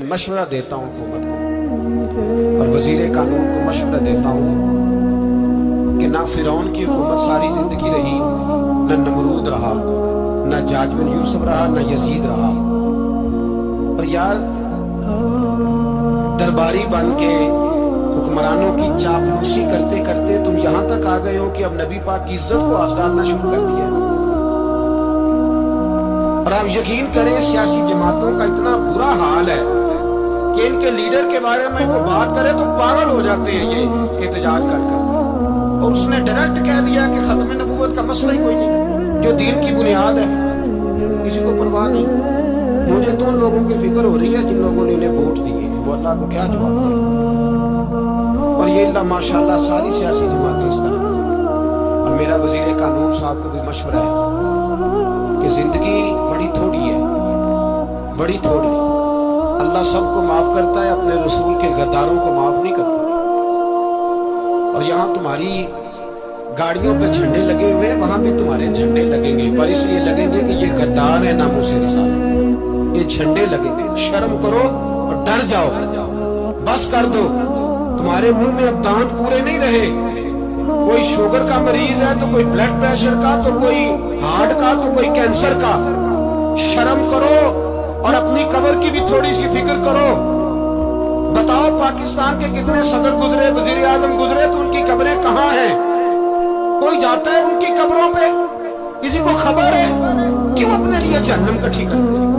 मशवरा देता हूँ हुकूमत को और वजीर कानून को मशवरा देता हूँ कि ना फिरौन की हुकूमत सारी जिंदगी रही, न नमरूद रहा, न जाज बिन यूसुफ रहा, न यजीद रहा। और यार दरबारी बन के हुक्मरानों की चापलूसी करते करते तुम यहाँ तक आ गए हो कि अब नबी पाक की इज्जत को आँच डालना शुरू कर दिया। और आप यकीन करें सियासी जमातों का इतना बुरा हाल है कि इनके लीडर के बारे में कोई बात करे तो पागल हो जाते हैं ये एहतजाज कर कर। और उसने डायरेक्ट कह दिया कि खत्म नबूवत का मसला ही कोई नहीं, जो दीन की बुनियाद है, किसी को परवाह नहीं। मुझे तो उन लोगों की फिक्र हो रही है जिन लोगों ने इन्हें वोट दिए, वो अल्लाह को क्या जवाब दें। और ये अल्लाह माशाल्लाह सारी सियासी जमातें इस तरह। और मेरा वजीर कानून साहब को भी मशवरा है कि जिंदगी बड़ी थोड़ी है, बड़ी थोड़ी। अल्लाह सबको माफ करता है, अपने रसूल के गद्दारों को माफ नहीं करता। और यहाँ तुम्हारी गाड़ियों पे झंडे लगे हुए, वहां भी तुम्हारे झंडे लगेंगे, पर इसलिए लगेंगे कि ये गद्दार है, नामूसे रिसालत। ये झंडे लगेंगे। शर्म करो और डर जाओ, बस कर दो। तुम्हारे मुंह में अब दांत पूरे नहीं रहे। कोई शुगर का मरीज है तो कोई ब्लड प्रेशर का, तो कोई हार्ट का, तो कोई कैंसर का। शर्म करो और अपनी कब्र की भी थोड़ी सी फिक्र करो। बताओ पाकिस्तान के कितने सदर गुजरे, वजीर आजम गुजरे, तो उनकी कब्रें कहाँ हैं? कोई जाता है उनकी कब्रों पे? किसी को खबर है? क्यों अपने लिए जहन्नम इकट्ठी करते?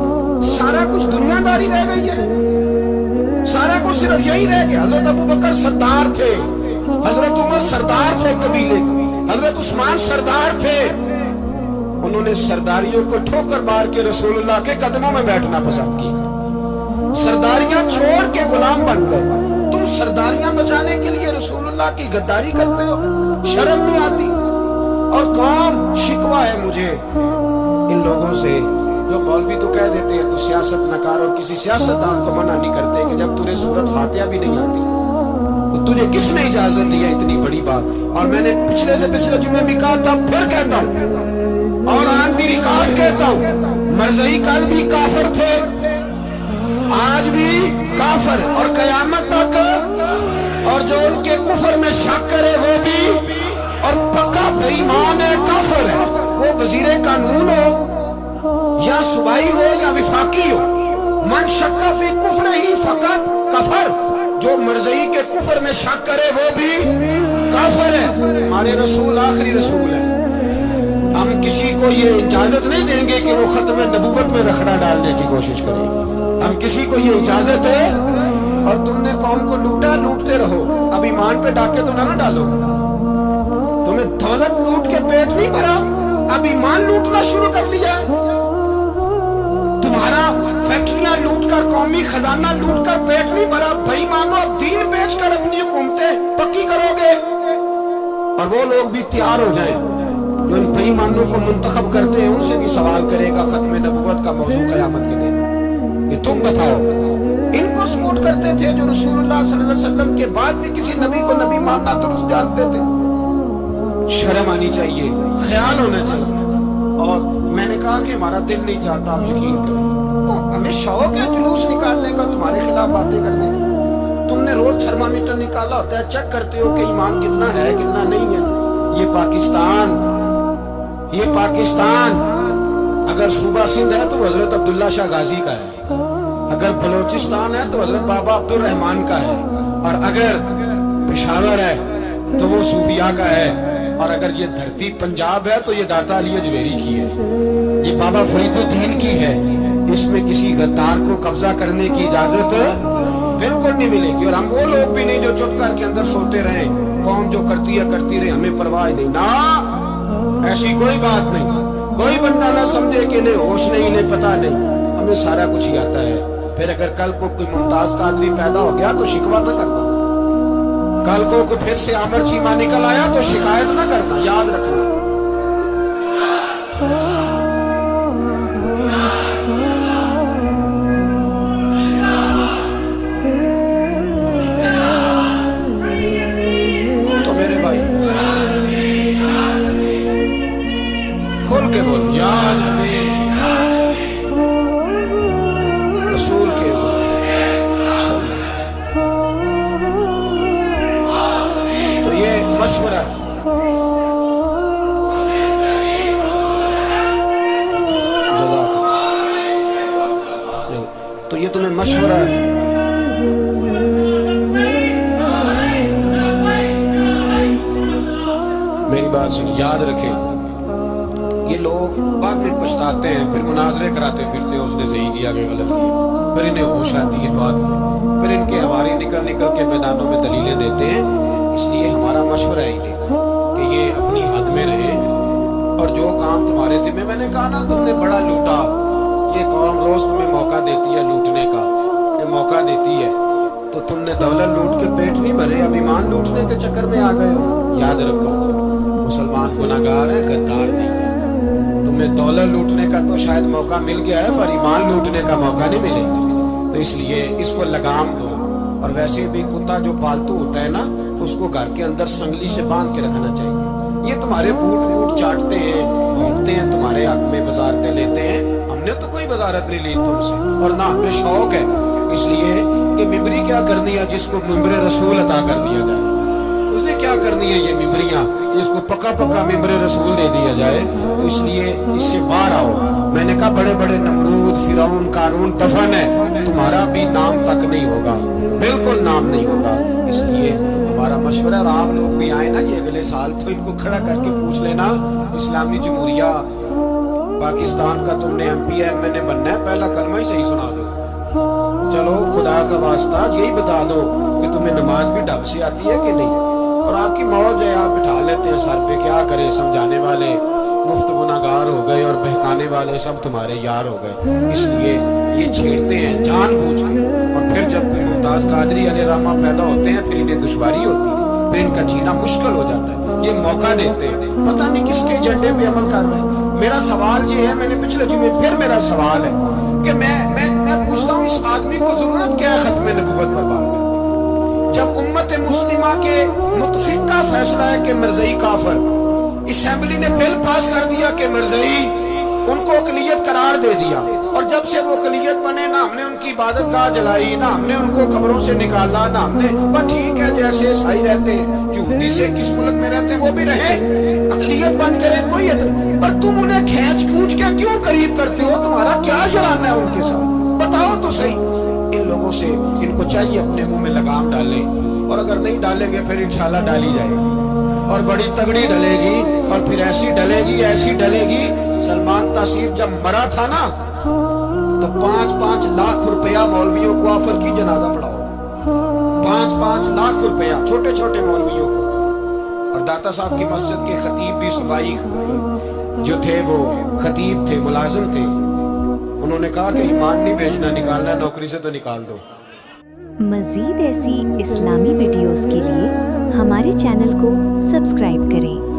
सारा कुछ दुनियादारी रह गई है, सारा कुछ सिर्फ यही रह गया। हजरत अबू बकर सरदार थे, हजरत उमर सरदार थे कबीले, हजरत उस्मान सरदार थे। उन्होंने सरदारियों को ठोकर मार के रसूलुल्लाह के कदमों में बैठना पसंद किया। सरदारियां छोड़ के गुलाम बन गए। तुम सरदारियां बचाने के लिए रसूलुल्लाह की गद्दारी करते हो, शर्म नहीं आती? और कौन शिकवा है मुझे इन लोगों से जो मौलवी तो कह देते हैं तू सियासत न कर, और किसी सियासतदान को मना नहीं करते कि जब तुझे सूरत फातिहा भी नहीं आती तो तुझे किसने इजाजत दी है इतनी बड़ी बात। और मैंने पिछले से पिछले जुम्मे भी कहा था, फिर कहता हूँ और आज भी रिकॉर्ड कहता हूँ, मरज़ई कल भी काफिर थे, आज भी काफिर और कयामत तक। और जो उनके कुफर में शक करे वो भी, और पक्का बेईमान है, काफिर है। वो वजीर कानून हो या सूबाई हो या विफाकी हो, मन शक्का फी कुफर ही फकत कफर। जो मरज़ई के कुफर में शक करे वो भी काफिर है। हमारे रसूल आखिरी रसूल है। हम किसी को ये इजाजत नहीं देंगे कि वो खत्म नबूवत में रखड़ा डालने की कोशिश करे। हम किसी को ये इजाजत है। और तुमने कौम को लूटा, लूटते रहो, अब ईमान पे डाके तो ना डालो। तुम्हें दौलत लूट के पेट नहीं भरा, अब ईमान लूटना शुरू कर लिया। तुम्हारा फैक्ट्रियां लूट कर, कौमी खजाना लूट कर पेट नहीं भरा। भाई मानो अब दीन बेच कर अपनी हुकूमतें पक्की करोगे। और वो लोग भी तैयार हो जाए जो इन बेईमानों को मुंतखब करते हैं, उनसे भी सवाल करेगा खत्म नबूवत का मौजू क़यामत के दिन कि तुम बताओ। इनको सपोर्ट करते थे जो रसूलुल्लाह सल्लल्लाहु अलैहि वसल्लम के बाद भी किसी नबी को नबी मानना दुरुस्त जानते थे। शर्म आनी चाहिए, ख्याल होना चाहिए। और मैंने कहा कि हमारा दिल नहीं चाहता, आप यकीन करें, तो हमें शौक है जुलूस निकालने का, तुम्हारे खिलाफ बातें करने का। तुमने रोज थर्मामीटर निकाला होता है, चेक करते हो कि ईमान कितना है कितना नहीं है। ये पाकिस्तान अगर सूबा सिंध है तो हजरत अब्दुल्ला शाह गाजी का है, अगर बलोचिस्तान है तो हजरत बाबा अब्दुल रहमान का है, और अगर पेशावर है तो वो सूफिया का है, और अगर ये धरती पंजाब है तो ये दाता अली अजमेरी की है, ये बाबा फरीदुद्दीन की है। इसमें किसी गद्दार को कब्जा करने की इजाजत बिल्कुल नहीं मिलेगी। और हम वो लोग भी नहीं जो चुप करके अंदर सोते रहे, कौम जो करती है करती रहे, हमें परवाह नहीं ना, ऐसी कोई बात नहीं। कोई बंदा ना समझे कि इन्हें होश नहीं, इन्हें पता नहीं, हमें सारा कुछ ही आता है। फिर अगर कल को कोई मुमताज कादरी पैदा हो गया तो शिकवा न करना, कल को फिर से आमर चीमा निकल आया तो शिकायत न करना, याद रखना। तो मेरे भाई खोल के बोल, या नबी रसूल के बोल। میں مشورہ ہے، میری بات سن، یاد رکھیں یہ لوگ بعد میں پچھتاتے ہیں، پھر مناظرے کراتے پھرتے ہیں اس نے صحیح کیا کہ غلط کیا، پھر انہیں ہوش آتی ہے بعد میں، پھر ان کے ہواری نکل نکل کے میدانوں میں دلیلیں دیتے ہیں۔ اس لیے ہمارا مشورہ ہے کہ یہ اپنی حد میں رہے، اور جو کام تمہارے ذمہ، میں نے کہا نا تم نے بڑا لوٹا، یہ قوم روز تمہیں موقع دیتی ہے لوٹنے کا، یہ موقع دیتی ہے تو تم نے دولت لوٹ کے پیٹ نہیں بھرے، اب ایمان لوٹنے کے چکر میں آ گئے ہو۔ یاد رکھو مسلمان گناہگار ہے، غدار نہیں ہے۔ تمہیں دولت لوٹنے کا تو شاید موقع مل گیا ہے، پر ایمان لوٹنے کا موقع نہیں ملے گا، تو اس لیے اس کو لگام دو۔ اور ویسے بھی کتا جو پالتو ہوتا ہے نا، اس کو گھر کے اندر سنگلی سے باندھ کے رکھنا چاہیے۔ یہ تمہارے بوٹ ووٹ چاٹتے ہیں، بھونکتے ہیں تمہارے حق میں، وزارتیں لیتے ہیں، ہم نے تو کوئی وزارت نہیں لی تم سے، اور نہ ہمیں شوق ہے، اس لیے کہ ممبری کیا کرنی ہے جس کو ممبر رسول عطا کر دیا جائے، اس نے کیا کرنی ہے یہ ممبریاں جس کو پکا پکا ممبر رسول دے دیا جائے، تو اس لیے اس سے باہر آؤ۔ میں نے کہا بڑے بڑے نمرود، فرعون، قارون دفن ہے، تمہارا بھی نام تک نہیں ہوگا، بالکل نام نہیں ہوگا۔ اس لیے ہمارا مشورہ، اور آپ لوگ بھی آئے نا یہ اگلے سال تو ان کو کھڑا کر کے پوچھ لینا، اسلامی جمہوریہ پاکستان کا تم نے ایم پی ایم نے بننا ہے، پہلا کلمہ ہی صحیح سنا دو، چلو خدا کا واسطہ یہی بتا دو کہ تمہیں نماز بھی ڈھنگ سے آتی ہے کہ نہیں، اور آپ کی موج ہے، آپ بٹھا لیتے ہیں سر پہ، کیا کرے، سمجھانے والے مفت گناہگار ہو گئے اور بہکانے والے سب تمہارے یار ہو گئے۔ اس لیے یہ چھیڑتے ہیں جان بوجھ کے، اور پھر جب کوئی ممتاز قادری علیہ رحمہ پیدا ہوتے ہیں پھر انہیں دشواری ہوتی ہے، پھر ان کا جینا مشکل ہو جاتا ہے، یہ موقع دیتے ہیں، پتہ نہیں کس کے ایجنڈے پہ عمل کر رہے ہیں۔ میرا سوال یہ ہے، میں نے پچھلے جمعے پھر میرا سوال ہے کہ میں پوچھتا ہوں اس آدمی کو ضرورت کیا ہے ختم نبوت پر بات کرنے؟ جب امت مسلمہ کے متفق کا فیصلہ ہے کہ مرزائی کافر، اسمبلی نے بل پاس کر دیا کہ مرزائی ان کو اقلیت قرار دے دیا، اور جب سے وہ اقلیت بنے نہ ہم نے ان کی عبادت گاہ جلائی، نہ ہم نے ان کو قبروں سے نکالا، نہ ہم نے، بس ٹھیک ہے جیسے عیسائی رہتے ہیں، یہودی سے کس ملک میں رہتے ہیں وہ بھی رہے، اقلیت بن کرے کوئی اعتراض، پر تم انہیں کھینچ کھونچ کے کیوں قریب کرتے ہو؟ تمہارا کیا جرانہ ہے ان کے ساتھ؟ بتاؤ تو صحیح۔ ان لوگوں سے ان کو چاہیے اپنے منہ میں لگام ڈالیں، اور اگر نہیں ڈالیں گے پھر انشاءاللہ ڈالی جائے گی، اور بڑی تگڑی ڈلے گی، اور پھر ایسی ڈلے گی ایسی ڈلے گی۔ سلمان تاثیر جب مرا تھا نا تو 5-5 لاکھ روپیہ مولویوں کو آفر کی جنازہ پڑھاؤ، 5-5 لاکھ روپیہ چھوٹے چھوٹے مولویوں کو، اور داتا صاحب کی مسجد کے خطیب بھی صوبائی جو تھے وہ خطیب تھے، ملازم تھے، انہوں نے کہا کہ ایمان نہیں بھیجنا، نکالنا ہے نوکری سے تو نکال دو۔ مزید ایسی اسلامی ویڈیوز کے لیے ہمارے چینل کو سبسکرائب کریں۔